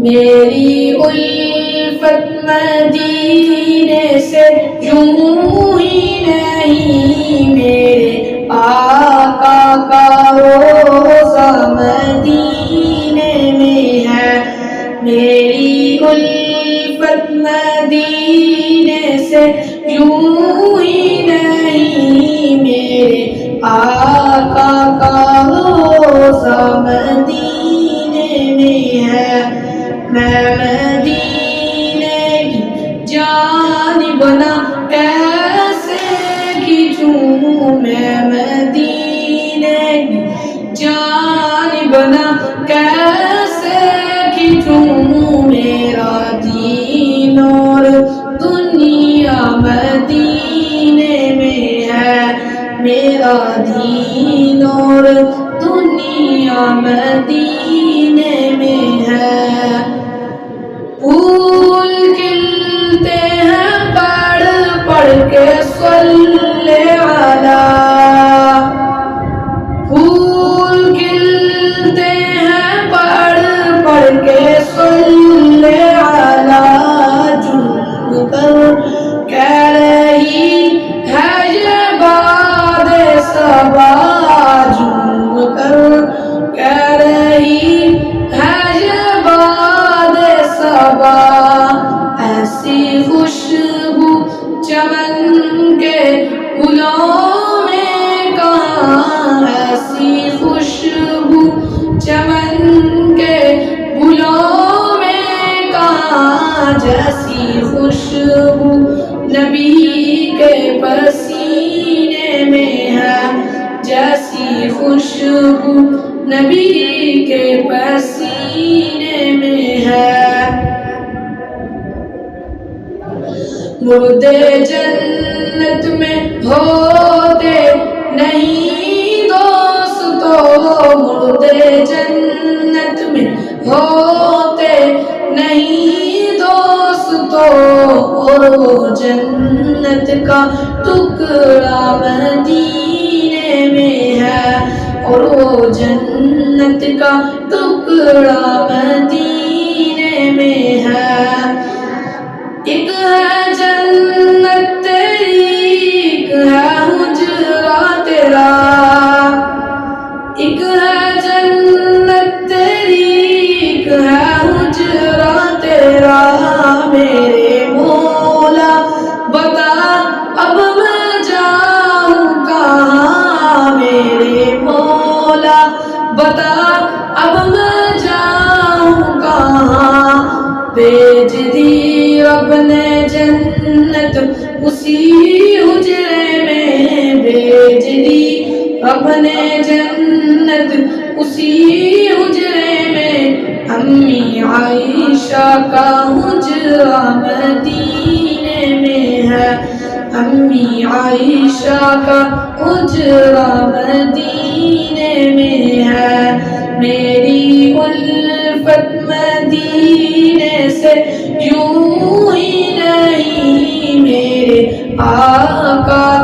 میری الفت مدینے سے یوں ہی نہیں، میرے آقا کا روضہ مدینے میں ہے۔ میری الفت مدینے سے یوں ہی نہیں، میرے آقا کا روضہ مدینے میں ہے۔ میں مدینے کی جانب نہ کیسے کھینچوں، میں مدینے کی جانب نہ کیسے کھینچوں، میرا دین اور دنیا مدینے میں ہے، میرا دین اور دنیا مدینے میں ہے۔ پھول کھلتے ہیں پڑھ پڑھ کے صلی علی، پھول کھلتے ہیں پڑھ پڑھ کے صلی علی، جھوم کر کہہ رہی ہے یہ باد صبا، جھوم کر کہہ رہی ہے یہ باد صبا، ایسی خوشبو چمن کے گلوں میں کہاں، ایسی خوشبو چمن کے گلوں میں کہاں، جیسی خوشبو نبی کے پسینے میں ہے، جیسی خوشبو نبی کے پسینے میں ہے۔ مردے جنت میں ہوتے نہیں دوستو، مردے جنت میں ہوتے نہیں دوستو، اور وہ جنت کا ٹکڑا مدینے میں ہے، اور وہ جنت کا ٹکڑا مدینے میں ہے۔ ایک ہے جنت تیری، ایک ہے حجرہ تیرا، ایک ہے جنت تیری، ایک ہے حجرہ تیرا، میرے مولا بتا اب میں جاؤں کہاں، میرے مولا بتا اب میں جاؤں کہاں، بھیج دی رب نے جنت اسی حجرے میں، بھیج دی رب نے جنت اسی حجرے میں، امی عائشہ کا حجرہ مدینے میں ہے، امی عائشہ کا حجرہ مدینے میں ہے۔ میری الفت مدینے سے یوں ہی نہیں، میرے آقا